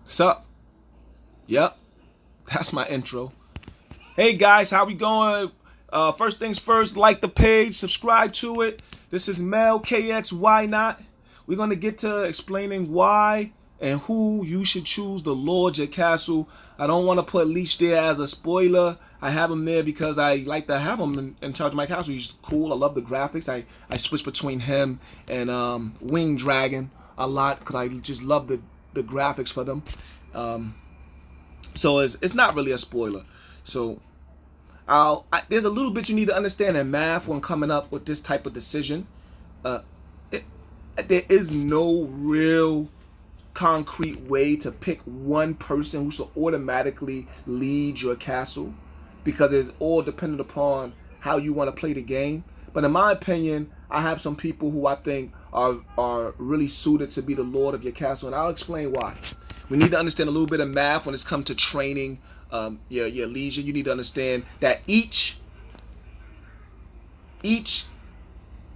Sup? Yep, that's my intro. Hey guys, how we going? First things first, like the page, subscribe to it. This is Mel KX. Why not? We're gonna get to explaining why and who you should choose the Lord your castle. I don't want to put Leech there as a spoiler. I have him there because I like to have him in charge of my castle. He's cool. I love the graphics. I switch between him and Wing Dragon a lot because I just love the graphics for them. So it's not really a spoiler. So there's a little bit you need to understand in math when coming up with this type of decision. There is no real concrete way to pick one person who should automatically lead your castle because it's all dependent upon how you want to play the game. But in my opinion, I have some people who I think are really suited to be the lord of your castle, and I'll explain why. We need to understand a little bit of math when it's come to training your legion. You need to understand that each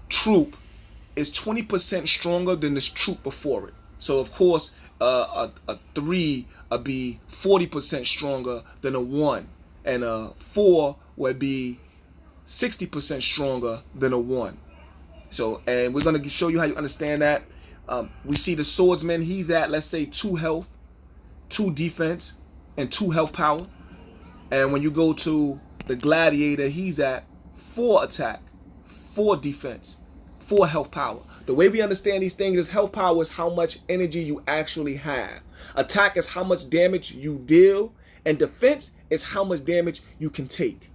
troop is 20% stronger than this troop before it. So of course, a 3 would be 40% stronger than a 1, and a 4 would be 60% stronger than a 1. So, and we're gonna show you how you understand that. We see the swordsman; he's at, let's say, 2 health, 2 defense, and 2 health power. And when you go to the gladiator, he's at 4 attack, 4 defense, 4 health power. The way we understand these things is health power is how much energy you actually have. Attack is how much damage you deal, and defense is how much damage you can take.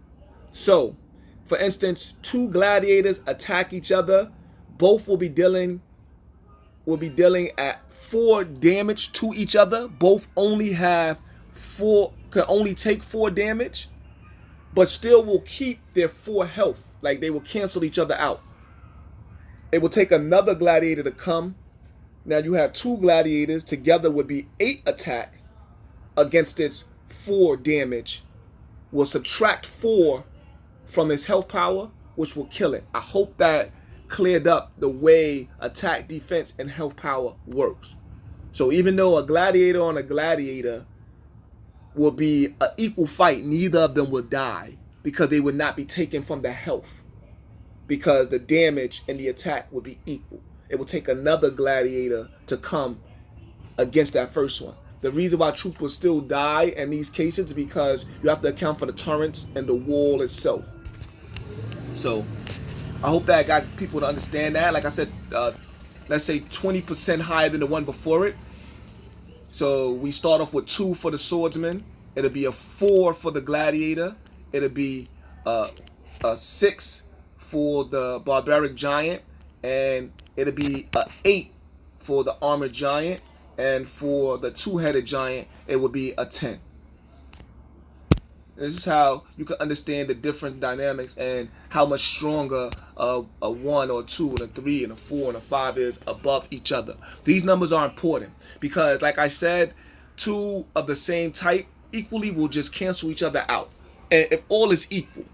So, for instance, 2 gladiators attack each other. Both will be dealing at 4 damage to each other. Both only have 4, can only take 4 damage, but still will keep their 4 health. Like they will cancel each other out. It will take another gladiator to come. Now you have 2 gladiators together would be 8 attack against its 4 damage. Will subtract 4 from his health power, which will kill it. I hope that cleared up the way attack, defense, and health power works. So even though a gladiator on a gladiator will be an equal fight, neither of them will die because they would not be taken from the health, because the damage and the attack would be equal. It will take another gladiator to come against that first one. The reason why troops will still die in these cases is because you have to account for the turrets and the wall itself. So I hope that I got people to understand that. Like I said, let's say 20% higher than the one before it. So we start off with 2 for the swordsman. It'll be a 4 for the gladiator. It'll be a 6 for the barbaric giant, and it'll be a 8 for the armored giant, and for the 2-headed giant, it will be a 10. This is how you can understand the different dynamics and how much stronger a 1 or 2 and a 3 and a 4 and a 5 is above each other. These numbers are important because, like I said, 2 of the same type equally will just cancel each other out. And if all is equal,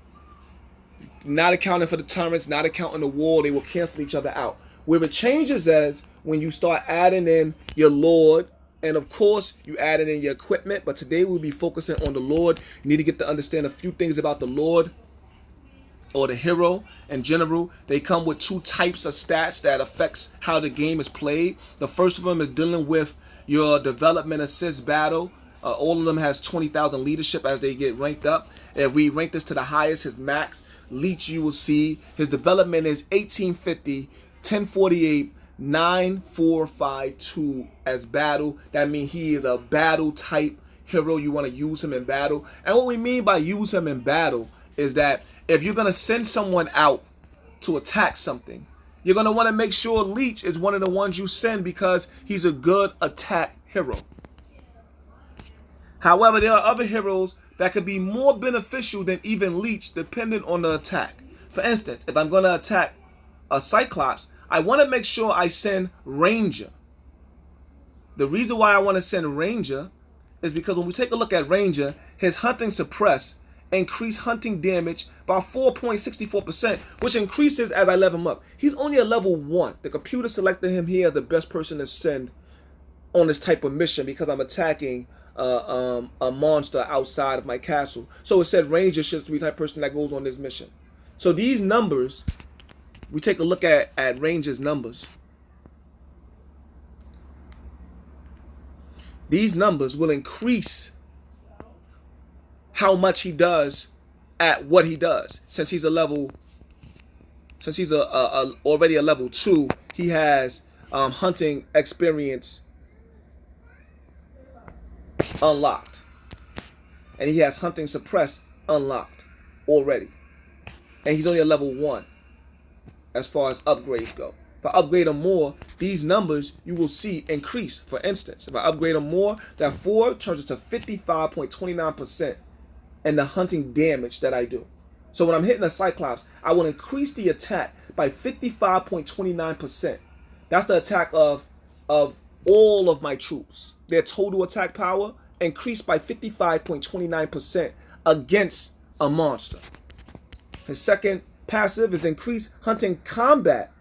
not accounting for the turrets, not accounting the wall, they will cancel each other out. Where it changes is when you start adding in your lord, and of course, you added in your equipment, but today we'll be focusing on the Lord. You need to get to understand a few things about the Lord or the hero in general. They come with 2 types of stats that affects how the game is played. The first of them is dealing with your development assist battle. All of them has 20,000 leadership as they get ranked up. If we rank this to the highest, his max, Leech, you will see his development is 1850, 1048, 9452 as battle. That means he is a battle type hero. You want to use him in battle. And what we mean by use him in battle is that if you're going to send someone out to attack something, you're going to want to make sure Leech is one of the ones you send because he's a good attack hero. However, there are other heroes that could be more beneficial than even Leech depending on the attack. For instance, if I'm going to attack a Cyclops, I want to make sure I send Ranger. The reason why I want to send Ranger is because when we take a look at Ranger, his hunting suppress increase hunting damage by 4.64%, which increases as I level him up. He's only a level 1. The computer selected him here as the best person to send on this type of mission because I'm attacking a monster outside of my castle. So it said ranger ships to be the type of person that goes on this mission. So these numbers, we take a look at ranger's numbers. These numbers will increase how much he does at what he does. Since he's already a level 2, he has hunting experience unlocked, and he has hunting suppress unlocked already, and he's only a level 1 as far as upgrades go. If I upgrade him more, these numbers you will see increase. For instance, if I upgrade him more, that 4 turns into 55.29% in the hunting damage that I do. So when I'm hitting a Cyclops, I will increase the attack by 55.29%. That's the attack of all of my troops. Their total attack power increased by 55.29% against a monster. His second passive is increase hunting combat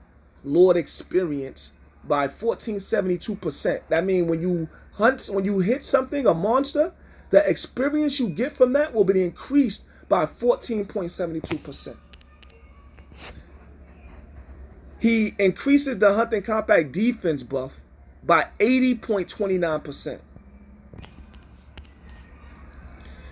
Lord experience by 1472%. That means when you hit something, a monster, the experience you get from that will be increased by 14.72%. He increases the hunting combat defense buff by 80.29%.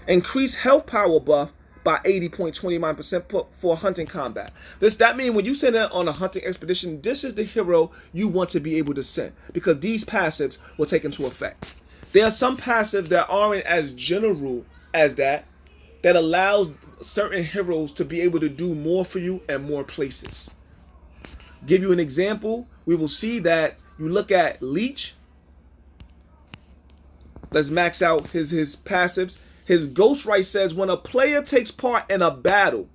Increase health power buff by 80.29% for hunting combat. That means when you send it on a hunting expedition, this is the hero you want to be able to send, because these passives will take into effect. There are some passives that aren't as general as that allows certain heroes to be able to do more for you in more places. Give you an example, we will see that you look at Leech. Let's max out his passives. His Ghostwrite says when a player takes part in a battle,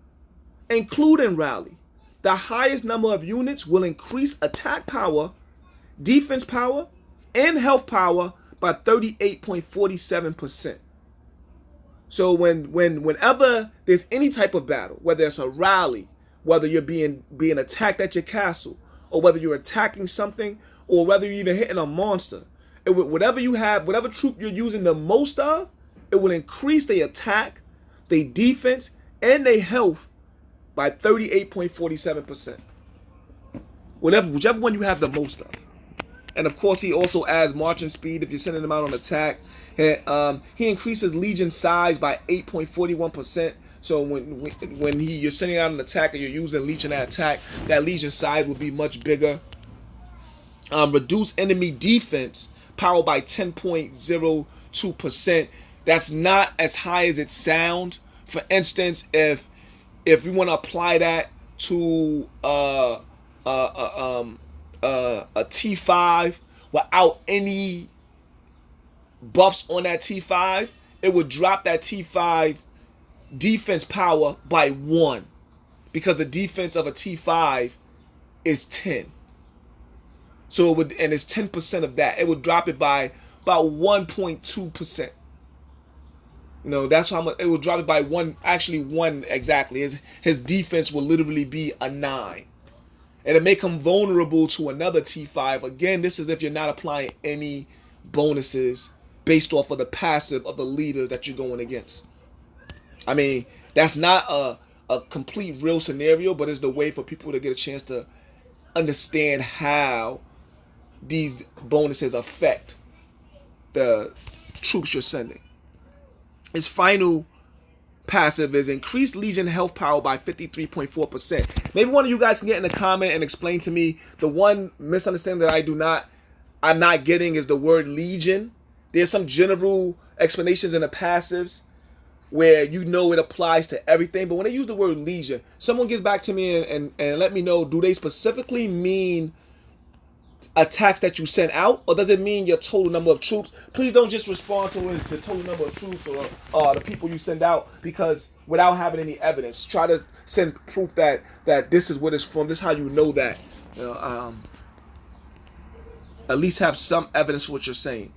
including rally, the highest number of units will increase attack power, defense power, and health power by 38.47%. So whenever there's any type of battle, whether it's a rally, whether you're being attacked at your castle, or whether you're attacking something, or whether you're even hitting a monster, whatever you have, whatever troop you're using the most of, it will increase their attack, their defense, and their health by 38.47%. Whichever one you have the most of. And of course, he also adds marching speed if you're sending them out on attack. He increases legion size by 8.41%. So when you're sending out an attack and you're using legion at attack, that legion size will be much bigger. Reduce enemy defense power by 10.02%. That's not as high as it sounds. For instance, if we want to apply that to a T5 without any buffs on that T5, it would drop that T5 defense power by 1, because the defense of a T5 is 10. So it would, and it's 10% of that. It would drop it by about 1.2%. You know, that's how much it will drop it by 1. Actually, 1 exactly. His defense will literally be a 9. And it make him vulnerable to another T5. Again, this is if you're not applying any bonuses based off of the passive of the leader that you're going against. I mean, that's not a complete real scenario, but it's the way for people to get a chance to understand how these bonuses affect the troops you're sending. His final passive is increased legion health power by 53.4%. Maybe one of you guys can get in the comment and explain to me the one misunderstanding that I'm not getting is the word legion. There's some general explanations in the passives where you know it applies to everything, but when they use the word legion, someone gets back to me and let me know, do they specifically mean attacks that you send out, or does it mean your total number of troops? Please don't just respond to it the total number of troops or the people you send out, because without having any evidence, try to send proof that this is what it's from. This is how you know that. At least have some evidence for what you're saying.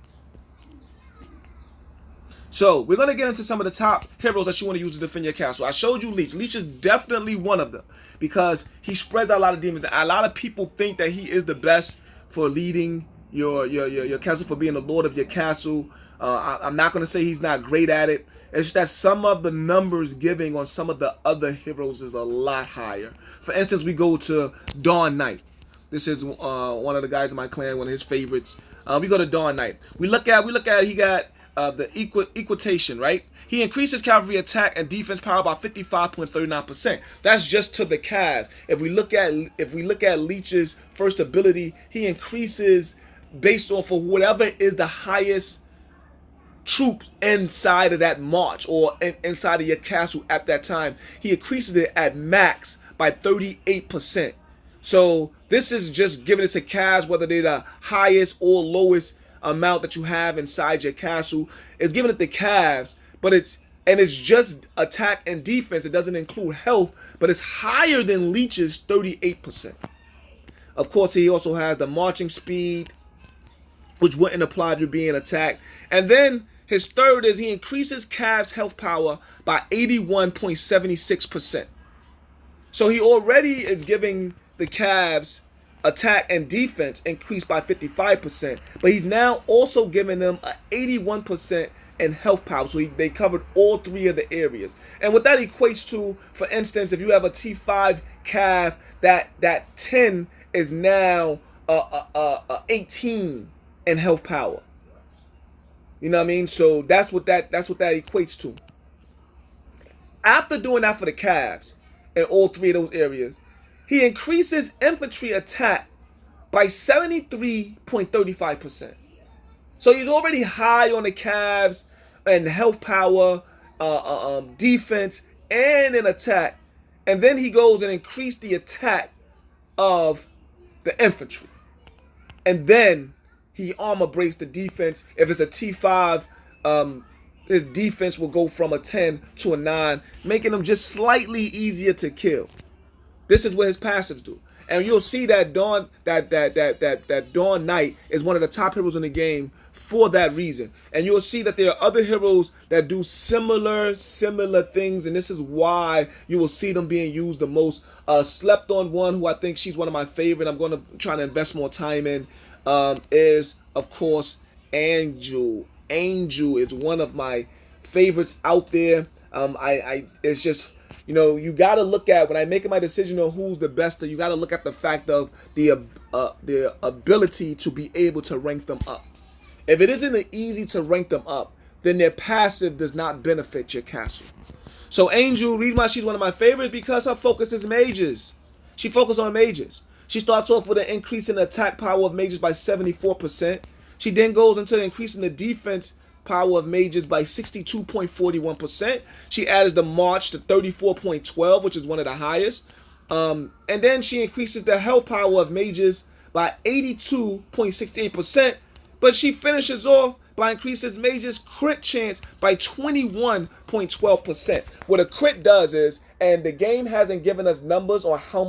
So we're going to get into some of the top heroes that you want to use to defend your castle. I showed you Leech. Leech is definitely one of them because he spreads out a lot of demons. A lot of people think that he is the best for leading your castle, for being the lord of your castle. I'm not gonna say he's not great at it. It's just that some of the numbers giving on some of the other heroes is a lot higher. For instance, we go to Dawn Knight. This is one of the guys in my clan, one of his favorites. We go to Dawn Knight. We look at he got the equitation, right? He increases cavalry attack and defense power by 55.39%. That's just to the calves. If we look at Leech's first ability, he increases based off of whatever is the highest troops inside of that march or inside of your castle at that time. He increases it at max by 38%. So this is just giving it to calves, whether they're the highest or lowest amount that you have inside your castle. It's giving it to calves, but it's just attack and defense. It doesn't include health, but it's higher than Leech's 38%. Of course, he also has the marching speed, which wouldn't apply to being attacked. And then his third is he increases calves' health power by 81.76%. So he already is giving the calves attack and defense increased by 55%, but he's now also giving them an 81% in health power. So they covered all three of the areas. And what that equates to, for instance, if you have a T5 calf, that 10 is now 18 in health power. You know what I mean? So that's what that equates to. After doing that for the calves in all three of those areas, he increases infantry attack by 73.35%. So he's already high on the calves and health power, defense, and an attack. And then he goes and increased the attack of the infantry. And then he armor breaks the defense. If it's a T5, his defense will go from a 10 to a 9, making him just slightly easier to kill. This is what his passives do. And you'll see that Dawn Knight is one of the top heroes in the game for that reason. And you'll see that there are other heroes that do similar things, and this is why you will see them being used the most. Slept on one, who I think she's one of my favorite, I'm going to try to invest more time in, is, of course, Angel. Angel is one of my favorites out there. It's just, you know, you got to look at, when I'm making my decision on who's the best, you got to look at the fact of the ability to be able to rank them up. If it isn't easy to rank them up, then their passive does not benefit your castle. So Angel, reason why she's one of my favorites, because her focus is mages. She focuses on mages. She starts off with an increase in the attack power of mages by 74%. She then goes into increasing the defense power of mages by 62.41%. She adds the march to 34.12, which is one of the highest. And then she increases the health power of mages by 82.68%. But she finishes off by increasing mages' crit chance by 21.12%. What a crit does is, and the game hasn't given us numbers on how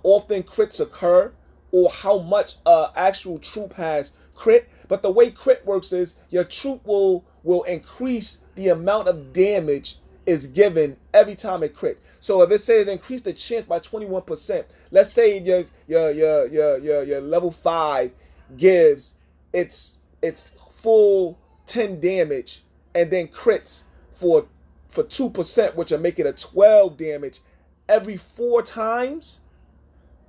often crits occur, or how much actual troop has crit, but the way crit works is your troop will increase the amount of damage is given every time it crit. So if it says increase the chance by 21%, let's say your level 5 gives its full 10 damage and then crits for 2%, which will make it a 12 damage every 4 times.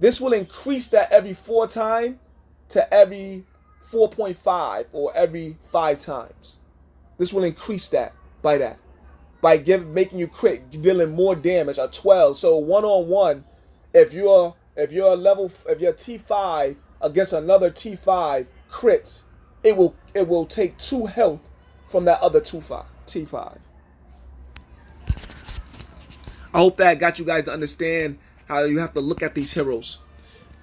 This will increase that every 4 times to every 4.5 or every 5 times. This will increase that by making you crit, dealing more damage, a 12. So one-on-one, if you're T5 against another T5 crits, it will take 2 health from that other T5. I hope that got you guys to understand how you have to look at these heroes.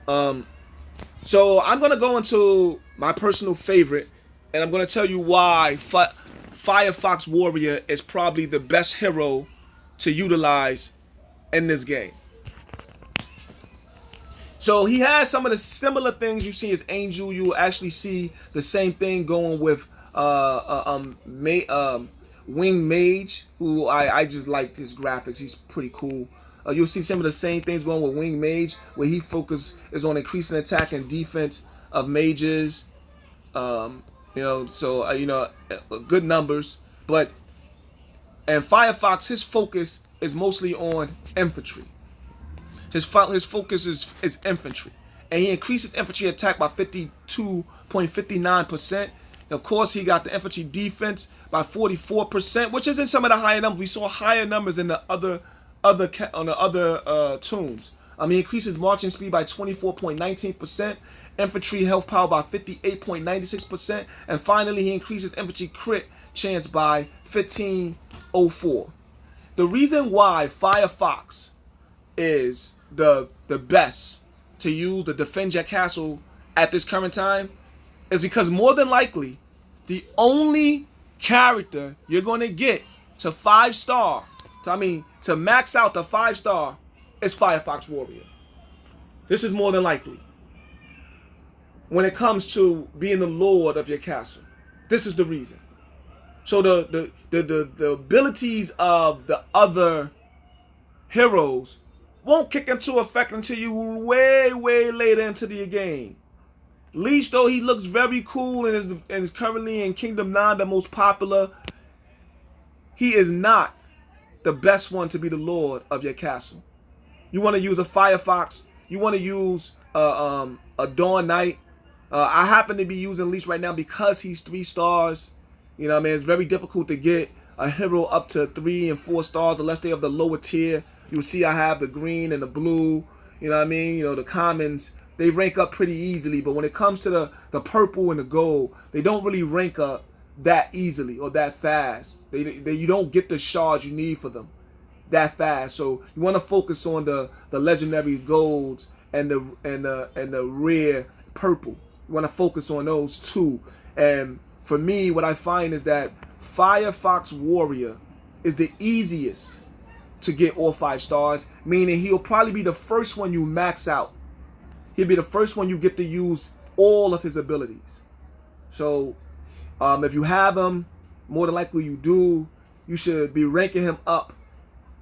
So I'm going to go into my personal favorite, and I'm going to tell you why Firefox Warrior is probably the best hero to utilize in this game. So he has some of the similar things you see as Angel. You will actually see the same thing going with Wing Mage, who I just like his graphics. He's pretty cool. You'll see some of the same things going with Wing Mage, where he focus is on increasing attack and defense. of mages. So good numbers. But and Firefox, his focus is mostly on infantry. His focus is infantry, and he increases infantry attack by 52.59%. Of course, he got the infantry defense by 44%, which isn't some of the higher numbers. We saw higher numbers in the other tunes. He increases marching speed by 24.19%, infantry health power by 58.96%, and finally he increases infantry crit chance by 1504. The reason why Firefox is the best to use to defend your castle at this current time is because more than likely the only character you're going to get to 5-star, to max out the 5-star, is Firefox Warrior. This is more than likely. When it comes to being the lord of your castle, this is the reason. So the abilities of the other heroes won't kick into effect until you way later into the game. Leech, though he looks very cool and is currently in Kingdom 9 the most popular, he is not the best one to be the lord of your castle. You want to use a Firefox. You want to use a Dawn Knight. I happen to be using Leech right now because he's 3 stars. It's very difficult to get a hero up to 3 and 4 stars unless they have the lower tier. You'll see I have the green and the blue. The commons, they rank up pretty easily. But when it comes to the purple and the gold, they don't really rank up that easily or that fast. You don't get the shards you need for them that fast. So you want to focus on the legendary golds and the rare purple. You want to focus on those two. And for me, what I find is that Firefox Warrior is the easiest to get all 5 stars, meaning he'll probably be the first one you max out. He'll be the first one you get to use all of his abilities. So if you have him, more than likely you do, you should be ranking him up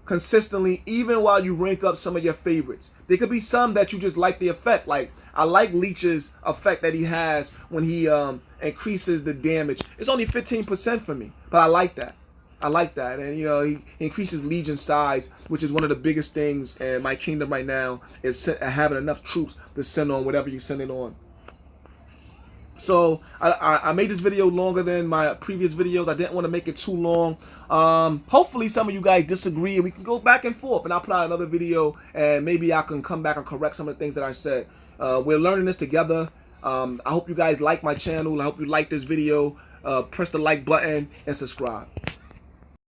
consistently, even while you rank up some of your favorites. There could be some that you just like the effect. Like, I like Leech's effect that he has when he increases the damage. It's only 15% for me, but I like that. And he increases legion size, which is one of the biggest things in my kingdom right now, is having enough troops to send on whatever you send it on. So I made this video longer than my previous videos. I didn't want to make it too long. Hopefully some of you guys disagree and we can go back and forth, and I'll put out another video and maybe I can come back and correct some of the things that I said. We're learning this together. I hope you guys like my channel. I hope you like this video. Press the like button and subscribe.